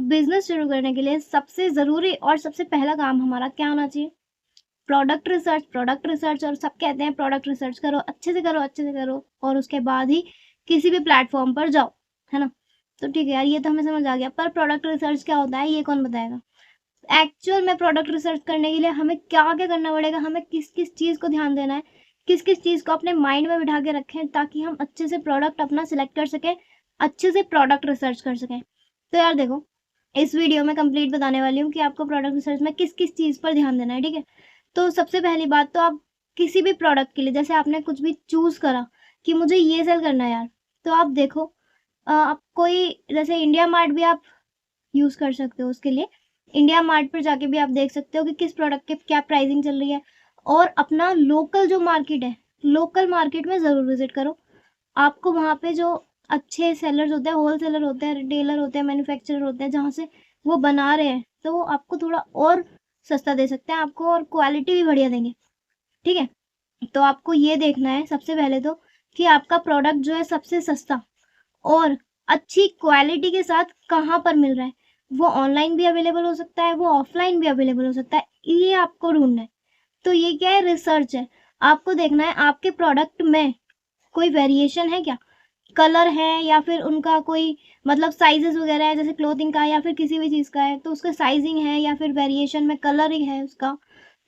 Business शुरू करने के लिए सबसे ज़रूरी और सबसे पहला काम हमारा क्या होना चाहिए? Product research. प्रोडक्ट रिसर्च, और सब कहते हैं प्रोडक्ट रिसर्च करो, अच्छे से करो, अच्छे से करो, और उसके बाद ही किसी भी प्लेटफॉर्म पर जाओ, है ना? तो ठीक है यार, ये तो हमें समझ आ गया, पर प्रोडक्ट रिसर्च क्या होता है ये कौन बताएगा? एक्चुअल में प्रोडक्ट रिसर्च करने के लिए हमें क्या क्या करना पड़ेगा, हमें किस किस चीज़ को ध्यान देना है, किस किस चीज़ को अपने माइंड में बिठा के रखें ताकि हम अच्छे से प्रोडक्ट अपना सिलेक्ट कर सकें, अच्छे से प्रोडक्ट रिसर्च कर सकें। तो यार देखो, इस वीडियो में कंप्लीट बताने वाली हूँ कि आपको प्रोडक्ट रिसर्च में किस किस चीज़ पर ध्यान देना है, ठीक है? तो सबसे पहली बात तो आप किसी भी प्रोडक्ट के लिए, जैसे आपने कुछ भी चूज़ करा कि मुझे ये सेल करना है यार, तो आप देखो, आप कोई जैसे इंडिया मार्ट भी आप यूज़ कर सकते हो उसके लिए। इंडिया मार्ट पर जाके भी आप देख सकते हो कि किस प्रोडक्ट के क्या प्राइसिंग चल रही है, और अपना लोकल जो मार्केट है, लोकल मार्केट में ज़रूर विजिट करो। आपको वहाँ पे जो अच्छे सेलर्स होते हैं, होल सेलर होते हैं, रिटेलर होते हैं, मैन्युफैक्चरर होते हैं, जहाँ से वो बना रहे हैं, तो वो आपको थोड़ा और सस्ता दे सकते हैं आपको, और क्वालिटी भी बढ़िया देंगे, ठीक है? तो आपको ये देखना है सबसे पहले तो कि आपका प्रोडक्ट जो है सबसे सस्ता और अच्छी क्वालिटी के साथ कहाँ पर मिल रहा है। वो ऑनलाइन भी अवेलेबल हो सकता है, वो ऑफलाइन भी अवेलेबल हो सकता है, ये आपको ढूंढना है। तो ये क्या है, रिसर्च है। आपको देखना है आपके प्रोडक्ट में कोई वेरिएशन है क्या, कलर है, या फिर उनका कोई मतलब साइजेस वगैरह है, जैसे क्लोथिंग का या फिर किसी भी चीज़ का है तो उसका साइजिंग है, या फिर वेरिएशन में कलर ही है उसका।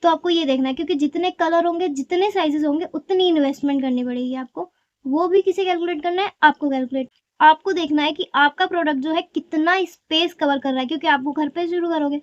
तो आपको ये देखना है, क्योंकि जितने कलर होंगे, जितने साइजेस होंगे, उतनी इन्वेस्टमेंट करनी पड़ेगी आपको। वो भी किसे कैलकुलेट करना है, आपको कैलकुलेट। आपको देखना है कि आपका प्रोडक्ट जो है कितना स्पेस कवर कर रहा है, क्योंकि आप वो घर पे शुरू करोगे।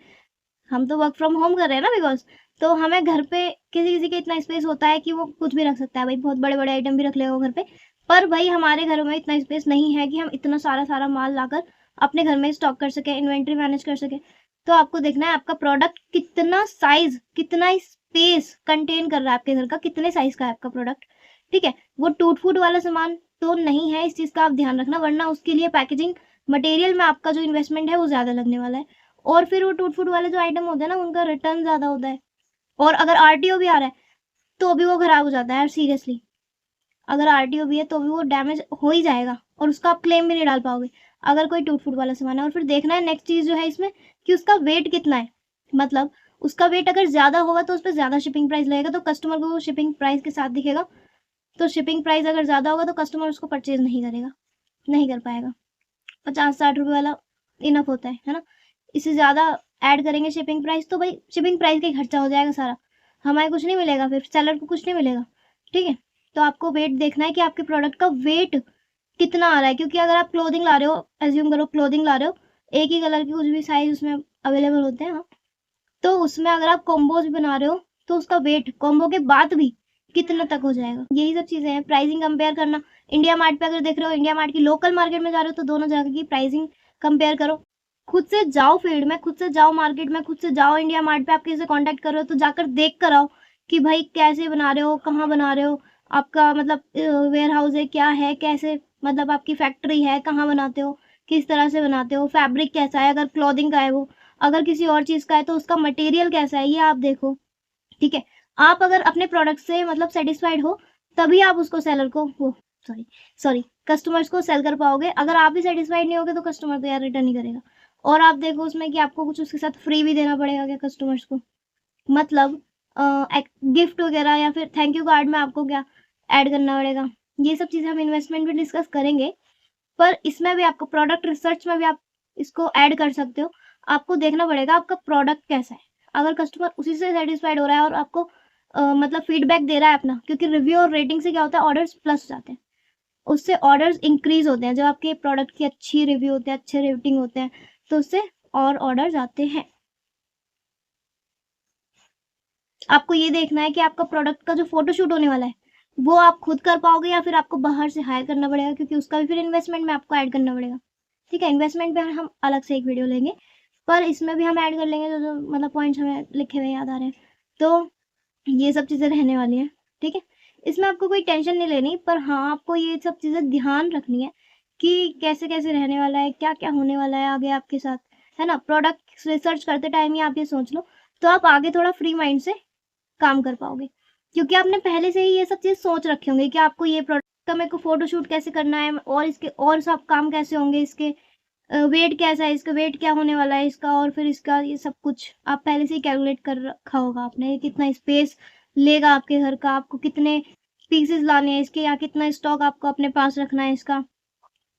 हम तो वर्क फ्रॉम होम कर रहे हैं ना, बिकॉज तो हमें घर पे किसी किसी के इतना स्पेस होता है कि वो कुछ भी रख सकता है, भाई बहुत बड़े बड़े आइटम भी रख लेगा वो घर पे। पर भाई हमारे घरों में इतना स्पेस नहीं है कि हम इतना सारा सारा माल लाकर अपने घर में स्टॉक कर सके, इन्वेंट्री मैनेज कर सके। तो आपको देखना है आपका प्रोडक्ट कितना साइज, कितना स्पेस कंटेन कर रहा है, आपके घर का कितने साइज का है आपका प्रोडक्ट, ठीक है? वो टूट फूट वाला सामान तो नहीं है, इस चीज का आप ध्यान रखना, वरना उसके लिए पैकेजिंग मटेरियल में आपका जो इन्वेस्टमेंट है वो ज्यादा लगने वाला है। और फिर वो टूट फूट वाले जो आइटम होते हैं ना, उनका रिटर्न ज्यादा होता है, और अगर आरटीओ भी आ रहा है तो भी वो खराब हो जाता है यार, सीरियसली। अगर आरटीओ भी है तो भी वो डैमेज हो ही जाएगा, और उसका आप क्लेम भी नहीं डाल पाओगे अगर कोई टूट फूट वाला सामान है। और फिर देखना है नेक्स्ट चीज जो है इसमें, कि उसका वेट कितना है। मतलब उसका वेट अगर ज्यादा होगा तो उस पर ज्यादा शिपिंग प्राइस लगेगा, तो कस्टमर को वो शिपिंग प्राइस के साथ दिखेगा। तो शिपिंग प्राइस अगर ज्यादा होगा तो कस्टमर उसको परचेज नहीं करेगा, नहीं कर पाएगा। 50-60 रुपए वाला इनफ होता है ना? इससे ज्यादा ऐड करेंगे शिपिंग प्राइस तो भाई शिपिंग प्राइस का ही खर्चा हो जाएगा सारा, हमें कुछ नहीं मिलेगा, फिर सेलर को कुछ नहीं मिलेगा, ठीक है? तो आपको वेट देखना है कि आपके प्रोडक्ट का वेट कितना आ रहा है, क्योंकि अगर आप क्लोथिंग ला रहे हो, एज्यूम करो क्लोथिंग ला रहे हो, एक ही कलर की कुछ भी साइज उसमें अवेलेबल होते हैं, हाँ, तो उसमें अगर आप कॉम्बोज भी बना रहे हो तो उसका वेट कॉम्बो के बाद भी कितना तक हो जाएगा। यही सब चीजें हैं। प्राइसिंग कंपेयर करना, इंडिया मार्ट पे अगर देख रहे हो, इंडिया मार्ट की लोकल मार्केट में जा रहे हो, तो दोनों जगह की प्राइसिंग कंपेयर करो। खुद से जाओ फील्ड में, खुद से जाओ मार्केट में, खुद से जाओ इंडिया मार्ट पे। आप किसी से कांटेक्ट कर रहे हो तो जाकर देख कर आओ कि भाई कैसे बना रहे हो, कहाँ बना रहे हो, आपका मतलब वेयर हाउस है क्या है, कैसे मतलब आपकी फैक्ट्री है, कहाँ बनाते हो, किस तरह से बनाते हो, फैब्रिक कैसा है, अगर क्लॉथिंग का है वो, अगर किसी और चीज का है तो उसका मटेरियल कैसा है, ये आप देखो, ठीक है? आप अगर अपने प्रोडक्ट से मतलब सेटिस्फाइड हो, तभी आप उसको सेलर को वो सॉरी सॉरी कस्टमर्स को सेल कर पाओगे। अगर आप भी सेटिस्फाइड नहीं होगे तो कस्टमर तो यार रिटर्न ही करेगा। और आप देखो उसमें कि आपको कुछ उसके साथ फ्री भी देना पड़ेगा क्या कस्टमर्स को, मतलब गिफ्ट वगैरह, या फिर थैंक यू कार्ड में आपको क्या ऐड करना पड़ेगा। ये सब चीजें हम इन्वेस्टमेंट में डिस्कस करेंगे, पर इसमें भी आपको प्रोडक्ट रिसर्च में भी आप इसको ऐड कर सकते हो। आपको देखना पड़ेगा आपका प्रोडक्ट कैसा है, अगर कस्टमर उसी से सेटिस्फाइड हो रहा है और आपको मतलब फीडबैक दे रहा है अपना, क्योंकि रिव्यू और रेटिंग से क्या होता है, ऑर्डर्स प्लस जाते हैं, उससे ऑर्डर्स इंक्रीज होते हैं। जब आपके प्रोडक्ट की अच्छी रिव्यू होते हैं, अच्छे रेटिंग होते हैं, तो उससे और ऑर्डर्स आते हैं। आपको ये देखना है कि आपका प्रोडक्ट का जो फोटोशूट होने वाला है वो आप खुद कर पाओगे या फिर आपको बाहर से हायर करना पड़ेगा, क्योंकि उसका भी फिर इन्वेस्टमेंट में आपको ऐड करना पड़ेगा, ठीक है? इन्वेस्टमेंट पे हम अलग से एक वीडियो लेंगे, पर इसमें भी हम ऐड कर लेंगे जो जो मतलब पॉइंट्स हमें लिखे हुए याद आ रहे हैं। तो ये सब चीज़ें रहने वाली हैं, ठीक है? इसमें आपको कोई टेंशन नहीं लेनी, पर हाँ आपको ये सब चीज़ें ध्यान रखनी है कि कैसे कैसे रहने वाला है, क्या क्या होने वाला है आगे आपके साथ, है ना? प्रोडक्ट रिसर्च करते टाइम ही आप ये सोच लो, तो आप आगे थोड़ा फ्री माइंड से काम कर पाओगे, क्योंकि आपने पहले से ही ये सब चीज़ सोच रखे होंगे कि आपको ये प्रोडक्ट का मेरे को फोटोशूट कैसे करना है, और इसके और सब काम कैसे होंगे इसके, वेट कैसा है इसका, वेट क्या होने वाला है इसका, और फिर इसका ये सब कुछ आप पहले से ही कैलकुलेट कर रखा होगा आपने, कितना स्पेस लेगा आपके घर का, आपको कितने पीसेस लाने हैं इसके, या कितना स्टॉक आपको अपने पास रखना है इसका,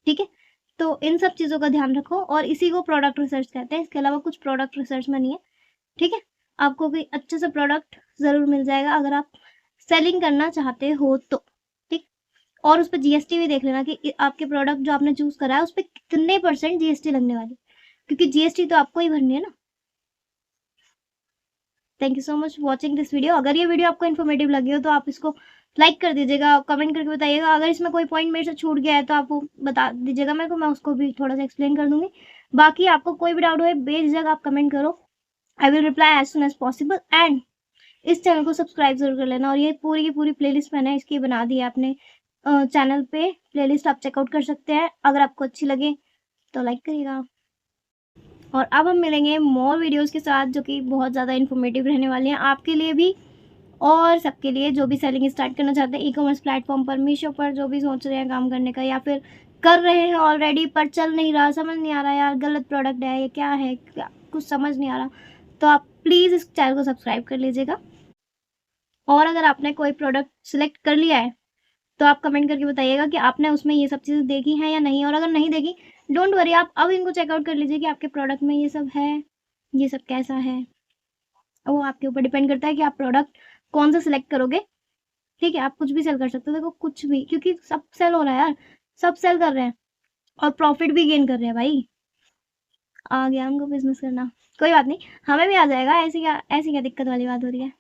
ठीक है। तो इन सब चीज़ों का ध्यान रखो, और इसी को प्रोडक्ट रिसर्च कहते हैं। इसके अलावा कुछ प्रोडक्ट रिसर्च में नहीं है, ठीक है। आपको कोई अच्छे से प्रोडक्ट ज़रूर मिल जाएगा अगर आप सेलिंग करना चाहते हो तो, ठीक। और उस पर जीएसटी भी देख लेना कि आपके प्रोडक्ट जो आपने चूज करा है उस पर कितने % जीएसटी लगने वाली, क्योंकि जीएसटी तो आपको ही भरनी है ना। Thank you so much watching this video. अगर ये वीडियो आपको इन्फॉर्मेटिव लगी हो तो आप इसको लाइक कर दीजिएगा, कमेंट करके बताइएगा। अगर इसमें कोई पॉइंट मेरे से छूट गया है तो आपको बता दीजिएगा मेरे को, मैं उसको भी थोड़ा सा एक्सप्लेन कर दूंगी। बाकी आपको कोई भी डाउट हो बेझिझक आप कमेंट करो, I will reply as soon as possible. And इस चैनल को सब्सक्राइब जरूर कर लेना। और ये पूरी की पूरी प्लेलिस्ट मैंने इसकी बना दी है अपने चैनल पे, प्लेलिस्ट आप चेकआउट कर सकते हैं। अगर आपको अच्छी लगे तो लाइक करिएगा। और अब हम मिलेंगे मोर वीडियोस के साथ जो कि बहुत ज़्यादा इन्फॉर्मेटिव रहने वाले हैं आपके लिए भी और सबके लिए, जो भी सेलिंग स्टार्ट करना चाहते हैं ई कॉमर्स प्लेटफॉर्म पर, मीशो पर, जो भी सोच रहे हैं काम करने का या फिर कर रहे हैं ऑलरेडी पर चल नहीं रहा, समझ नहीं आ रहा यार गलत प्रोडक्ट है ये क्या है, क्या कुछ समझ नहीं आ रहा, तो आप प्लीज़ इस चैनल को सब्सक्राइब कर लीजिएगा। और अगर आपने कोई प्रोडक्ट सिलेक्ट कर लिया है तो आप कमेंट करके बताइएगा कि आपने उसमें ये सब चीज़ें देखी हैं या नहीं। और अगर नहीं देखी, डोंट वरी, आप अब इनको चेकआउट कर लीजिए कि आपके प्रोडक्ट में ये सब है, ये सब कैसा है। वो आपके ऊपर डिपेंड करता है कि आप प्रोडक्ट कौन सा सिलेक्ट करोगे, ठीक है। आप कुछ भी सेल कर सकते हो, देखो कुछ भी, क्योंकि सब सेल हो रहा है यार, सब सेल कर रहे हैं और प्रॉफिट भी गेन कर रहे हैं भाई। आ गया हमको बिजनेस करना, कोई बात नहीं, हमें भी आ जाएगा, ऐसी क्या दिक्कत वाली बात हो रही है।